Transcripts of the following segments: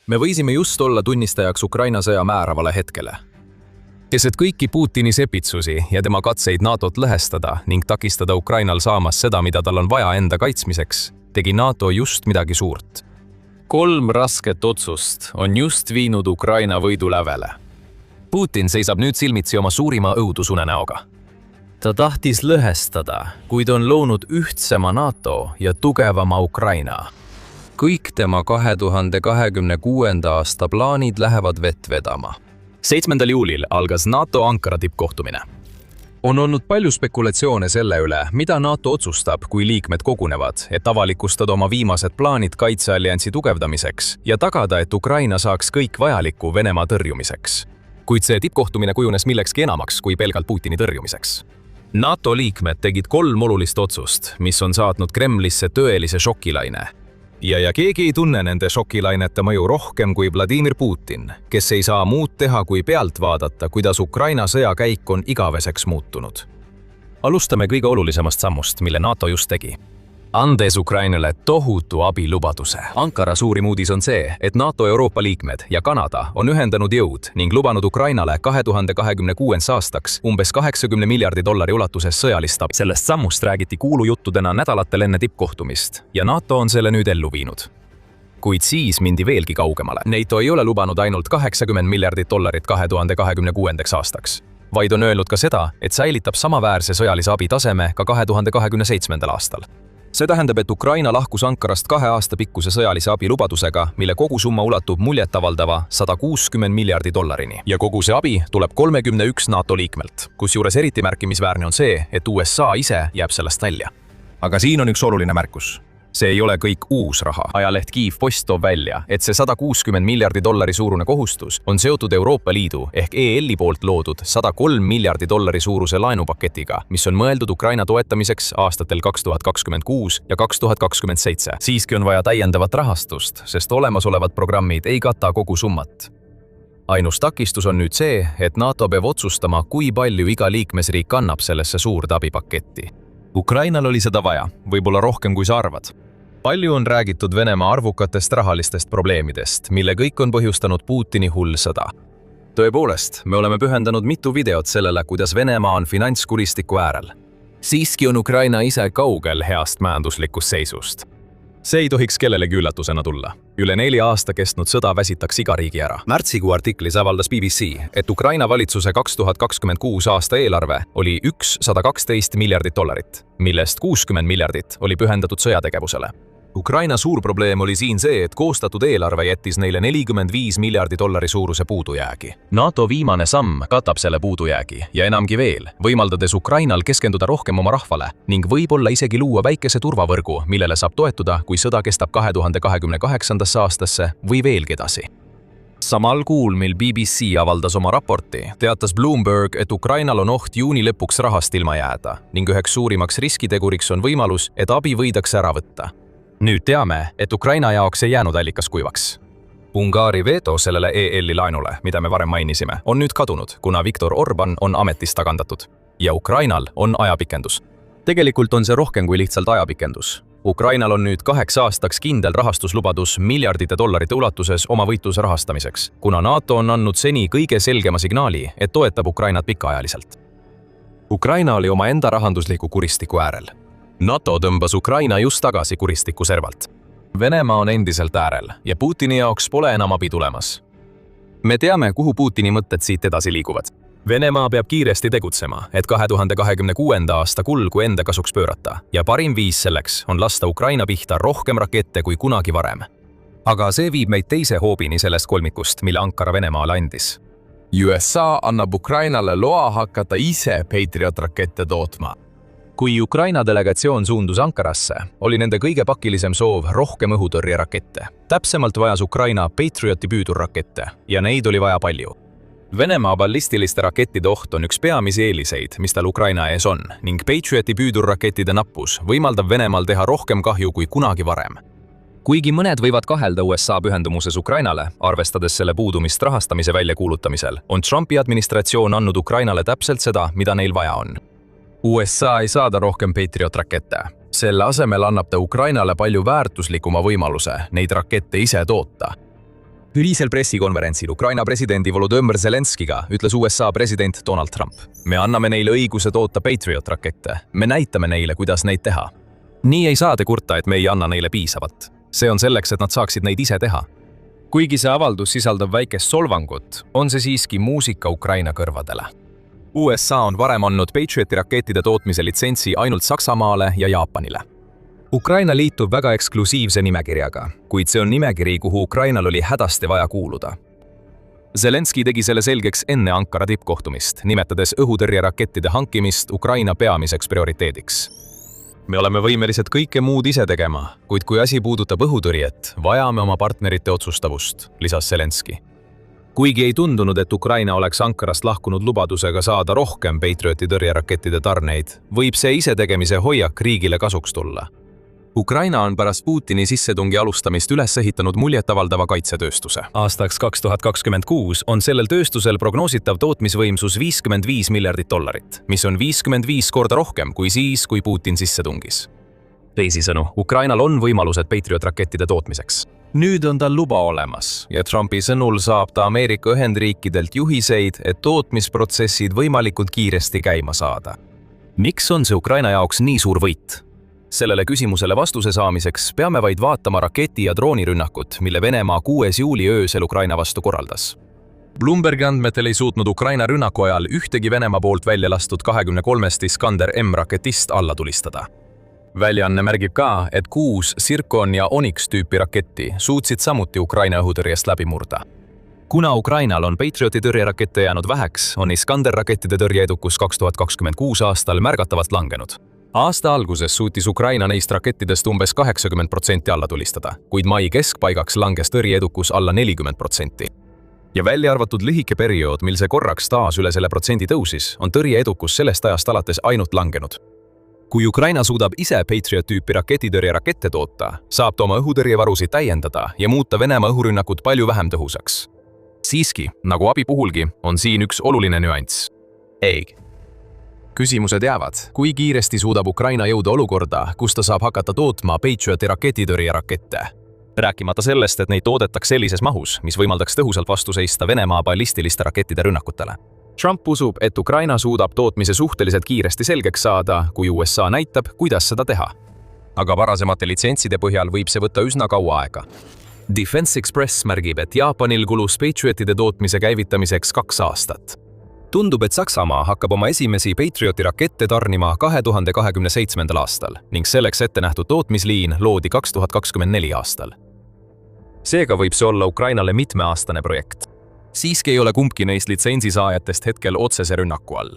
Me võisime just olla tunnistajaks Ukraina sõja määravale hetkele. Keset kõiki Putini sepitsusi ja tema katseid NATOt lõhestada ning takistada Ukrainal saamas seda, mida tal on vaja enda kaitsmiseks, tegi NATO just midagi suurt. 3 rasket otsust on just viinud Ukraina võidu lävele. Putin seisab nüüd silmitsi oma suurima õudusunenäoga. Ta tahtis lõhestada, kuid on loonud ühtsema NATO ja tugevama Ukraina. Kõik tema 2026. aasta plaanid lähevad vett vedama. 7. juulil algas NATO Ankara tippkohtumine. On olnud palju spekulatsioone selle üle, mida NATO otsustab, kui liikmed kogunevad, et avalikustada oma viimased plaanid kaitsealliansi tugevdamiseks ja tagada, et Ukraina saaks kõik vajalikku Venemaa tõrjumiseks. Kuid see tippkohtumine kujunes millekski enamaks kui pelgalt Putini tõrjumiseks. NATO liikmed tegid 3 olulist otsust, mis on saatnud Kremlisse tõelise šokilaine. Ja keegi ei tunne nende šokilainete mõju rohkem kui Vladimir Putin, kes ei saa muud teha kui pealt vaadata, kuidas Ukraina sõjakäik on igaveseks muutunud. Alustame kõige olulisemast sammust, mille NATO just tegi. Andes Ukrainale tohutu abilubaduse. Ankara suurim uudis on see, et NATO Euroopa liikmed ja Kanada on ühendanud jõud ning lubanud Ukrainale 2026. aastaks umbes $80 miljardi ulatuses sõjalist abi. Sellest sammust räägiti kuulujuttudena nädalatel enne tippkohtumist ja NATO on selle nüüd ellu viinud. Kuid siis mindi veelgi kaugemale. NATO ei ole lubanud ainult $80 miljardit 2026. aastaks, vaid on öelnud ka seda, et säilitab samaväärse sõjalise abi taseme ka 2027. aastal. See tähendab, et Ukraina lahkus Ankarast 2 aasta pikkuse sõjalise abi lubadusega, mille kogusumma ulatub muljetavaldava $160 miljardi. Ja kogu see abi tuleb 31 NATO liikmelt, kusjuures eriti märkimisväärne on see, et USA ise jääb sellest välja. Aga siin on üks oluline märkus. See ei ole kõik uus raha. Ajaleht Kyiv Post toob välja, et see $160 miljardi suurune kohustus on seotud Euroopa Liidu ehk EL-i poolt loodud $103 miljardi suuruse laenupaketiga, mis on mõeldud Ukraina toetamiseks aastatel 2026 ja 2027. Siiski on vaja täiendavat rahastust, sest olemasolevad programmid ei kata kogu summat. Ainus takistus on nüüd see, et NATO peab otsustama, kui palju iga liikmesriik annab sellesse suurde abipaketti. Ukrainal oli seda vaja, võib-olla rohkem kui sa arvad. Palju on räägitud Venemaa arvukatest rahalistest probleemidest, mille kõik on põhjustanud Putini hull sõda. Tõepoolest, me oleme pühendanud mitu videot sellele, kuidas Venemaa on finantskuristiku äärel. Siiski on Ukraina ise kaugel heast majanduslikust seisust. See ei tohiks kellelegi üllatusena tulla. Üle 4 aasta kestnud sõda väsitaks iga riigi ära. Märtsikuu artiklis avaldas BBC, et Ukraina valitsuse 2026 aasta eelarve oli $112 miljardit, millest $60 miljardit oli pühendatud sõjategevusele. Ukraina suur probleem oli siin see, et koostatud eelarve jättis neile $45 miljardi suuruse puudujäägi. NATO viimane samm katab selle puudujäägi ja enamgi veel, võimaldades Ukrainal keskenduda rohkem oma rahvale ning võib-olla isegi luua väikese turvavõrgu, millele saab toetuda, kui sõda kestab 2028. aastasse või veelgi edasi. Samal kuul, mil BBC avaldas oma raporti, teatas Bloomberg, et Ukrainal on oht juuni lõpuks rahast ilma jääda ning üheks suurimaks riskiteguriks on võimalus, et abi võidakse ära võtta. Nüüd teame, et Ukraina jaoks ei jäänud allikas kuivaks. Ungari veto sellele EL-i laenule, mida me varem mainisime, on nüüd kadunud, kuna Viktor Orban on ametist tagandatud. Ja Ukrainal on ajapikendus. Tegelikult on see rohkem kui lihtsalt ajapikendus. Ukrainal on nüüd 8 aastaks kindel rahastuslubadus miljardite dollarite ulatuses oma võitluse rahastamiseks, kuna NATO on andnud seni kõige selgema signaali, et toetab Ukrainat pikaajaliselt. Ukraina oli oma enda rahandusliku kuristiku äärel. NATO tõmbas Ukraina just tagasi kuristiku servalt. Venemaa on endiselt äärel ja Putini jaoks pole enam abi tulemas. Me teame, kuhu Putini mõtted siit edasi liiguvad. Venemaa peab kiiresti tegutsema, et 2026. aasta kulgu enda kasuks pöörata ja parim viis selleks on lasta Ukraina pihta rohkem rakette kui kunagi varem. Aga see viib meid teise hoobini sellest kolmikust, mille Ankara Venemaale andis. USA annab Ukrainale loa hakata ise Patriot-rakette tootma. Kui Ukraina delegatsioon suundus Ankarasse, oli nende kõige pakilisem soov rohkem õhutõrjerakette. Täpsemalt vajas Ukraina Patrioti püüdurrakette ja neid oli vaja palju. Venemaa ballistiliste rakettide oht on üks peamisi eeliseid, mis tal Ukraina ees on, ning Patrioti püüdurrakettide nappus võimaldab Venemaal teha rohkem kahju kui kunagi varem. Kuigi mõned võivad kahelda USA pühendumuses Ukrainale, arvestades selle puudumist rahastamise väljakuulutamisel, on Trumpi administratsioon andnud Ukrainale täpselt seda, mida neil vaja on. USA ei saada rohkem Patriot-rakette. Selle asemel annab ta Ukrainale palju väärtuslikuma võimaluse neid rakette ise toota. Ühisel pressikonverentsil Ukraina presidendi Volodõmõr Zelenskiga ütles USA president Donald Trump. Me anname neile õiguse toota Patriot-rakette. Me näitame neile, kuidas neid teha. Nii ei saa te kurta, et me ei anna neile piisavat. See on selleks, et nad saaksid neid ise teha. Kuigi see avaldus sisaldab väikest solvangut, on see siiski muusika Ukraina kõrvadele. USA on varem andnud Patrioti rakettide tootmise litsentsi ainult Saksamaale ja Jaapanile. Ukraina liitub väga eksklusiivse nimekirjaga, kuid see on nimekiri, kuhu Ukrainal oli hädasti vaja kuuluda. Zelenski tegi selle selgeks enne Ankara tippkohtumist, nimetades õhutõrjerakettide hankimist Ukraina peamiseks prioriteediks. Me oleme võimelised kõike muud ise tegema, kuid kui asi puudutab õhutõrjet, vajame oma partnerite otsustavust, lisas Zelenski. Kuigi ei tundunud, et Ukraina oleks Ankarast lahkunud lubadusega saada rohkem Patrioti tõrjerakettide tarneid, võib see isetegemise hoiak riigile kasuks tulla. Ukraina on pärast Putini sissetungi alustamist üles ehitanud muljetavaldava kaitsetööstuse. Aastaks 2026 on sellel tööstusel prognoositav tootmisvõimsus $55 miljardit, mis on 55 korda rohkem kui siis, kui Putin sisse tungis. Teisisõnu, Ukrainal on võimalused Patriot-rakettide tootmiseks. Nüüd on tal luba olemas ja Trumpi sõnul saab ta Ameerika Ühendriikidelt juhiseid, et tootmisprotsessid võimalikult kiiresti käima saada. Miks on see Ukraina jaoks nii suur võit? Sellele küsimusele vastuse saamiseks peame vaid vaatama raketi- ja droonirünnakut, mille Venemaa 6. juuli öösel Ukraina vastu korraldas. Bloombergi andmetel ei suutnud Ukraina rünnaku ajal ühtegi Venemaa poolt välja lastud 23 Iskander M-raketist alla tulistada. Väljaanne märgib ka, et 6 Zircon ja Onyx tüüpi raketti suutsid samuti Ukraina õhutõrjest läbi murda. Kuna Ukrainal on Patrioti tõrjerakette jäänud väheks, on Iskander-rakettide tõrjeedukus 2026 aastal märgatavalt langenud. Aasta alguses suutis Ukraina neist rakettidest umbes 80% alla tulistada, kuid mai keskpaigaks langes tõrjeedukus alla 40%. Ja välja arvatud lühike periood, mil see korraks taas üle selle protsendi tõusis, on tõrjeedukus sellest ajast alates ainult langenud. Kui Ukraina suudab ise Patriot-tüüpi raketitõrjerakette toota, saab ta oma õhutõrjevarusid täiendada ja muuta Venemaa õhurünnakud palju vähem tõhusaks. Siiski, nagu abi puhulgi, on siin üks oluline nüanss. Küsimused jäävad, kui kiiresti suudab Ukraina jõuda olukorda, kus ta saab hakata tootma Patrioti raketitõrjerakette. Rääkimata sellest, et neid toodetaks sellises mahus, mis võimaldaks tõhusalt vastu seista Venemaa ballistiliste rakettide rünnakutele. Trump usub, et Ukraina suudab tootmise suhteliselt kiiresti selgeks saada, kui USA näitab, kuidas seda teha. Aga varasemate litsentside põhjal võib see võtta üsna kaua aega. Defense Express märgib, et Jaapanil kulus Patriotide tootmise käivitamiseks 2 aastat. Tundub, et Saksamaa hakkab oma esimesi Patrioti rakette tarnima 2027. aastal ning selleks ette nähtud tootmisliin loodi 2024 aastal. Seega võib see olla Ukrainale mitmeaastane projekt. Siiski ei ole kumbki neist litsentsisaajatest hetkel otsese rünnaku all.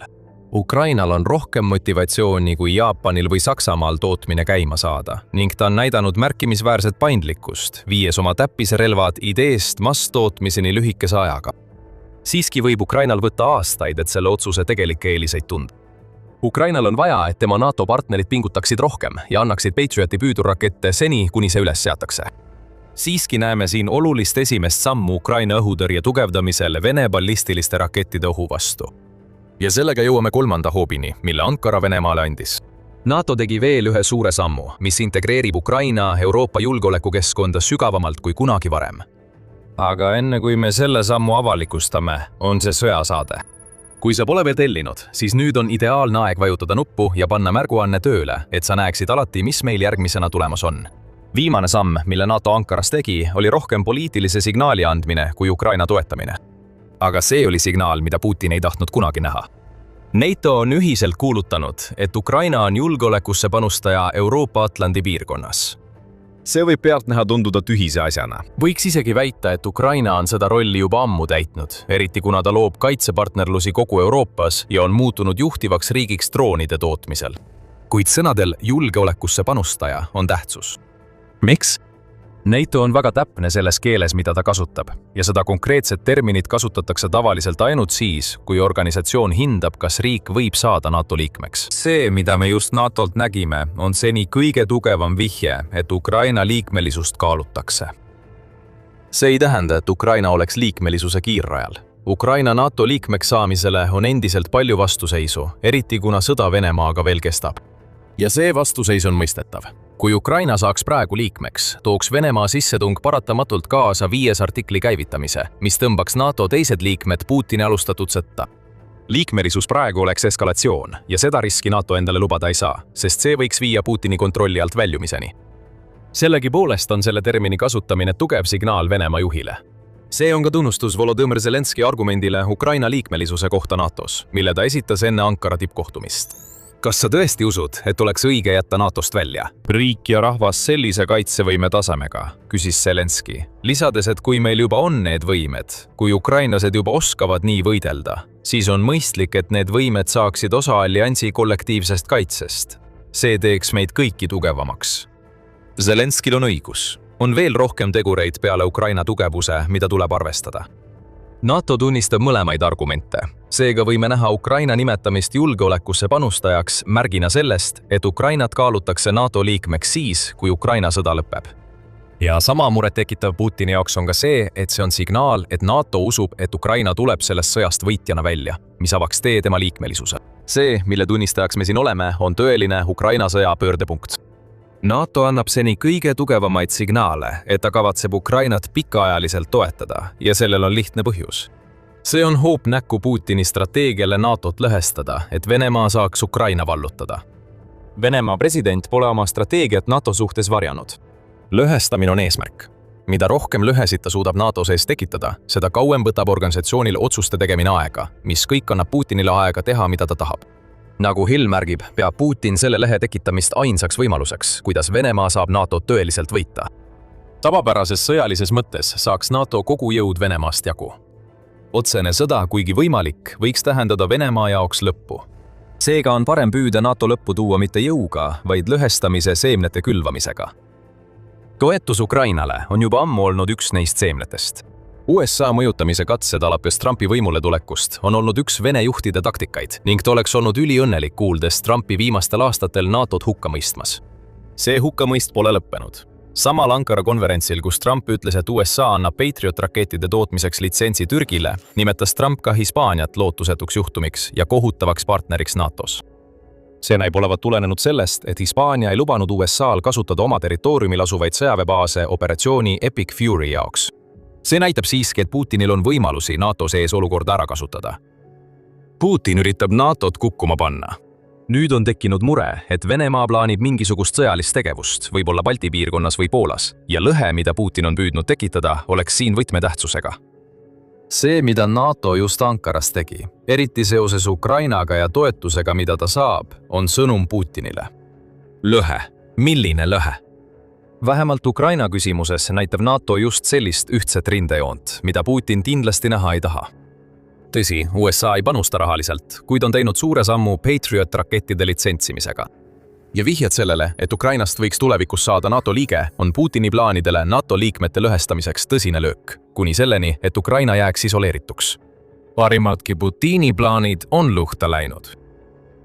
Ukrainal on rohkem motivatsiooni kui Jaapanil või Saksamaal tootmine käima saada ning ta on näidanud märkimisväärset paindlikkust, viies oma täppisrelvad ideest masstootmiseni lühikese ajaga. Siiski võib Ukrainal võtta aastaid, et selle otsuse tegelikke eeliseid tunda. Ukrainal on vaja, et tema NATO partnerid pingutaksid rohkem ja annaksid Patrioti püüdurrakette seni, kuni see üles seatakse. Siiski näeme siin olulist esimest sammu Ukraina õhutõrje tugevdamisel Vene ballistiliste rakettide ohu vastu. Ja sellega jõuame 3. hoobini, mille Ankara Venemaale andis. NATO tegi veel ühe suure sammu, mis integreerib Ukraina Euroopa julgeolekukeskkonda sügavamalt kui kunagi varem. Aga enne kui me selle sammu avalikustame, on see sõjasaade. Kui sa pole veel tellinud, siis nüüd on ideaalne aeg vajutada nuppu ja panna märguanne tööle, et sa näeksid alati, mis meil järgmisena tulemas on. Viimane samm, mille NATO Ankaras tegi, oli rohkem poliitilise signaali andmine kui Ukraina toetamine. Aga see oli signaal, mida Putin ei tahtnud kunagi näha. NATO on ühiselt kuulutanud, et Ukraina on julgeolekusse panustaja Euroopa-Atlandi piirkonnas. See võib pealtnäha tunduda tühise asjana. Võiks isegi väita, et Ukraina on seda rolli juba ammu täitnud, eriti kuna ta loob kaitsepartnerlusi kogu Euroopas ja on muutunud juhtivaks riigiks droonide tootmisel. Kuid sõnadel julgeolekusse panustaja on tähtsus. Miks? NATO on väga täpne selles keeles, mida ta kasutab, ja seda konkreetset terminit kasutatakse tavaliselt ainult siis, kui organisatsioon hindab, kas riik võib saada NATO liikmeks. See, mida me just NATOlt nägime, on seni kõige tugevam vihje, et Ukraina liikmelisust kaalutakse. See ei tähenda, et Ukraina oleks liikmelisuse kiirrajal. Ukraina NATO liikmeks saamisele on endiselt palju vastuseisu, eriti kuna sõda Venemaaga veel kestab. ja see vastuseis on mõistetav. Kui Ukraina saaks praegu liikmeks, tooks Venemaa sissetung paratamatult kaasa 5. artikli käivitamise, mis tõmbaks NATO teised liikmed Putini alustatud sõtta. Liikmelisus praegu oleks eskalatsioon ja seda riski NATO endale lubada ei saa, sest see võiks viia Putini kontrolli alt väljumiseni. Sellegipoolest on selle termini kasutamine tugev signaal Venemaa juhile. See on ka tunnustus Volodõmõr Zelenski argumendile Ukraina liikmelisuse kohta NATOs, mille ta esitas enne Ankara tippkohtumist. Kas sa tõesti usud, et oleks õige jätta NATOst välja? Riik ja rahvas sellise kaitsevõime tasemega, küsis Zelenski, lisades, et kui meil juba on need võimed, kui ukrainlased juba oskavad nii võidelda, siis on mõistlik, et need võimed saaksid osa alliansi kollektiivsest kaitsest. See teeks meid kõiki tugevamaks. Zelenskil on õigus. On veel rohkem tegureid peale Ukraina tugevuse, mida tuleb arvestada. NATO tunnistab mõlemaid argumente. Seega võime näha Ukraina nimetamist julgeolekusse panustajaks märgina sellest, et Ukrainat kaalutakse NATO liikmeks siis, kui Ukraina sõda lõpeb. Ja sama muret tekitav Putini jaoks on ka see, et see on signaal, et NATO usub, et Ukraina tuleb sellest sõjast võitjana välja, mis avaks tee tema liikmelisuse. See, mille tunnistajaks me siin oleme, on tõeline Ukraina sõja pöördepunkt. NATO annab seni kõige tugevamaid signaale, et ta kavatseb Ukrainat pikaajaliselt toetada ja sellel on lihtne põhjus. See on hoop näkku Putini strateegiale NATOt lõhestada, et Venemaa saaks Ukraina vallutada. Venemaa president pole oma strateegiat NATO suhtes varjanud. Lõhestamine on eesmärk. Mida rohkem lõhesid ta suudab NATO sees tekitada, seda kauem võtab organisatsioonil otsuste tegemine aega, mis kõik annab Putinile aega teha, mida ta tahab. Nagu Hill märgib, peab Putin selle lehe tekitamist ainsaks võimaluseks, kuidas Venemaa saab NATOt tõeliselt võita. Tavapärases sõjalises mõttes saaks NATO kogu jõud Venemaast jagu. Otsene sõda, kuigi võimalik, võiks tähendada Venemaa jaoks lõppu. Seega on parem püüda NATO lõppu tuua mitte jõuga, vaid lõhestamise seemnete külvamisega. Toetus Ukrainale on juba ammu olnud üks neist seemnetest. USA mõjutamise katsed alates Trumpi võimule tulekust on olnud üks Vene juhtide taktikaid ning ta oleks olnud üliõnnelik kuuldes Trumpi viimastel aastatel NATOt hukka mõistmas. See hukkamõist pole lõppenud. Samal Ankara konverentsil, kus Trump ütles, et USA annab Patriot-rakettide tootmiseks litsentsi Türgile, nimetas Trump ka Hispaaniat lootusetuks juhtumiks ja kohutavaks partneriks NATOs. See näib olevat tulenenud sellest, et Hispaania ei lubanud USA-l kasutada oma territooriumil asuvaid sõjaväebaase operatsiooni Epic Fury jaoks. See näitab siiski, et Putinil on võimalusi NATO sees olukorda ära kasutada. Putin üritab NATOt kukkuma panna. Nüüd on tekkinud mure, et Venemaa plaanib mingisugust sõjalist tegevust, võib-olla Balti piirkonnas või Poolas, ja lõhe, mida Putin on püüdnud tekitada, oleks siin võtmetähtsusega. See, mida NATO just Ankaras tegi, eriti seoses Ukrainaga ja toetusega, mida ta saab, on sõnum Putinile. Lõhe. Milline lõhe? Vähemalt Ukraina küsimuses näitab NATO just sellist ühtset rindejoont, mida Putin kindlasti näha ei taha. Tõsi, USA ei panusta rahaliselt, kuid on teinud suure sammu Patriot-rakettide litsentsimisega. Ja vihjed sellele, et Ukrainast võiks tulevikus saada NATO liige, on Putini plaanidele NATO liikmete lõhestamiseks tõsine löök, kuni selleni, et Ukraina jääks isoleerituks. Parimadki Putini plaanid on luhta läinud.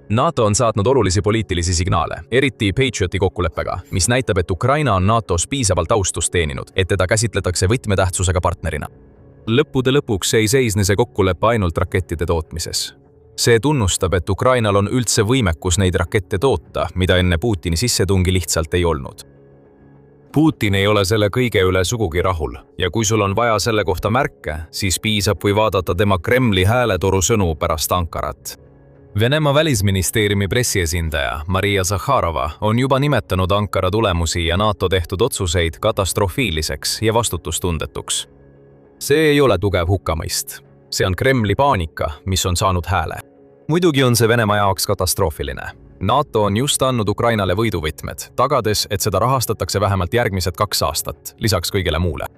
NATO on saatnud olulisi poliitilisi signaale, eriti Patrioti kokkuleppega, mis näitab, et Ukraina on NATOs piisavalt austust teeninud, et teda käsitletakse võtmetähtsusega partnerina. Lõppude lõpuks ei seisne see kokkulepe ainult rakettide tootmises. See tunnustab, et Ukrainal on üldse võimekus neid rakette toota, mida enne Putini sissetungi lihtsalt ei olnud. Putin ei ole selle kõige üle sugugi rahul ja kui sul on vaja selle kohta märke, siis piisab või vaadata tema Kremli hääletoru sõnu pärast Ankarat. Venemaa välisministeeriumi pressiesindaja Maria Zakharova on juba nimetanud Ankara tulemusi ja NATO tehtud otsuseid katastroofiliseks ja vastutustundetuks. See ei ole tugev hukkamõist. See on Kremli paanika, mis on saanud hääle. Muidugi on see Venemaa jaoks katastroofiline. NATO on just andnud Ukrainale võiduvõtmed, tagades, et seda rahastatakse vähemalt järgmised 2 aastat, lisaks kõigele muule.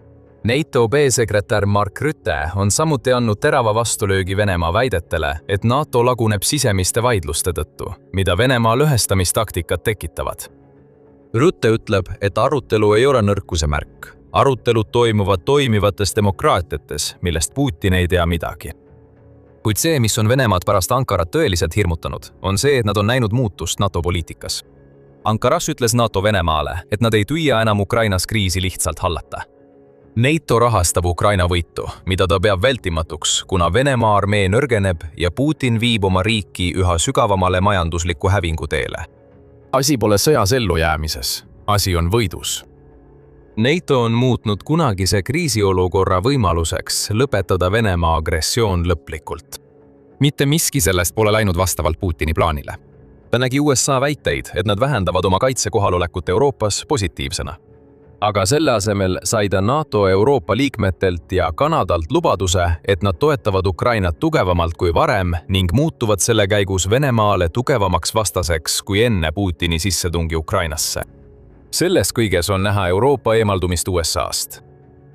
NATO peasekretär Mark Rutte on samuti andnud terava vastulöögi Venemaa väidetele, et NATO laguneb sisemiste vaidluste tõttu, mida Venemaa lõhestamistaktikad tekitavad. Rutte ütleb, et arutelu ei ole nõrkuse märk. Arutelud toimuvad toimivates demokraatiates, millest Putin ei tea midagi. Kuid see, mis on Venemaad pärast Ankarat tõeliselt hirmutanud, on see, et nad on näinud muutust NATO poliitikas. Ankaras ütles NATO Venemaale, et nad ei püüa enam Ukrainas kriisi lihtsalt hallata. NATO rahastab Ukraina võitu, mida ta peab vältimatuks, kuna Venemaa armee nõrgeneb ja Putin viib oma riiki üha sügavamale majandusliku hävingu teele. asi pole sõjas ellujäämises, asi on võidus. NATO on muutnud kunagise kriisiolukorra võimaluseks lõpetada Venemaa agressioon lõplikult. Mitte miski sellest pole läinud vastavalt Putini plaanile. Ta nägi USA väiteid, et nad vähendavad oma kaitsekohalolekut Euroopas positiivsena. Aga selle asemel sai ta NATO Euroopa liikmetelt ja Kanadalt lubaduse, et nad toetavad Ukrainat tugevamalt kui varem ning muutuvad selle käigus Venemaale tugevamaks vastaseks kui enne Putini sissetungi Ukrainasse. Selles kõiges on näha Euroopa eemaldumist USA-st.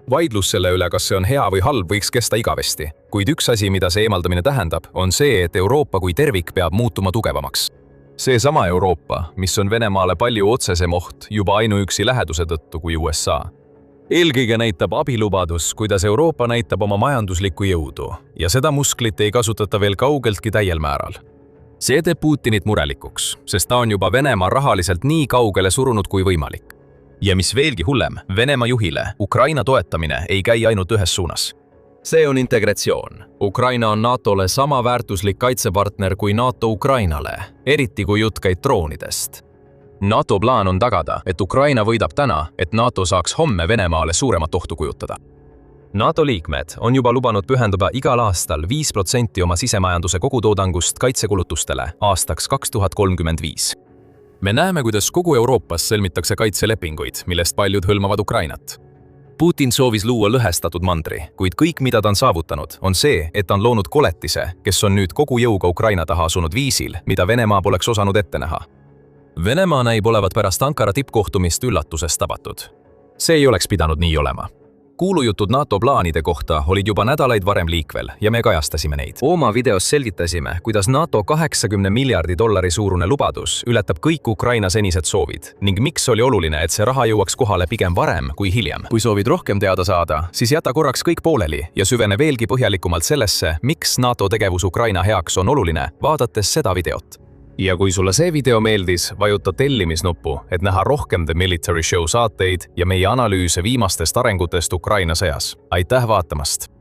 Vaidlus selle üle, kas see on hea või halb, võiks kesta igavesti, kuid üks asi, mida see eemaldamine tähendab, on see, et Euroopa kui tervik peab muutuma tugevamaks. Seesama Euroopa, mis on Venemaale palju otsesem oht juba ainuüksi läheduse tõttu kui USA. Eelkõige näitab abilubadus, kuidas Euroopa näitab oma majanduslikku jõudu ja seda musklit ei kasutata veel kaugeltki täiel määral. See teeb Putinit murelikuks, sest ta on juba Venemaa rahaliselt nii kaugele surunud kui võimalik. Ja mis veelgi hullem, Venemaa juhile Ukraina toetamine ei käi ainult ühes suunas. See on integratsioon. Ukraina on NATO-le sama väärtuslik kaitsepartner kui NATO Ukrainale, eriti kui jutt käib droonidest. NATO plaan on tagada, et Ukraina võidab täna, et NATO saaks homme Venemaale suuremat ohtu kujutada. NATO liikmed on juba lubanud pühendada igal aastal 5% oma sisemajanduse kogutoodangust kaitsekulutustele aastaks 2035. Me näeme, kuidas kogu Euroopas sõlmitakse kaitselepinguid, millest paljud hõlmavad Ukrainat. Putin soovis luua lõhestatud mandri, kuid kõik, mida ta on saavutanud, on see, et ta on loonud koletise, kes on nüüd kogu jõuga Ukraina taha asunud viisil, mida Venemaa poleks osanud ette näha. Venemaa näib olevat pärast Ankara tippkohtumist üllatusest tabatud. See ei oleks pidanud nii olema. Kuulujutud NATO plaanide kohta olid juba nädalaid varem liikvel ja me kajastasime neid. Oma videos selgitasime, kuidas NATO 80 miljardi dollari suurune lubadus ületab kõik Ukraina senised soovid ning miks oli oluline, et see raha jõuaks kohale pigem varem kui hiljem. Kui soovid rohkem teada saada, siis jäta korraks kõik pooleli ja süvene veelgi põhjalikumalt sellesse, miks NATO tegevus Ukraina heaks on oluline, vaadates seda videot. Ja kui sulle see video meeldis, vajuta tellimisnuppu, et näha rohkem The Military Show saateid ja meie analüüse viimastest arengutest Ukraina sõjas. Aitäh vaatamast!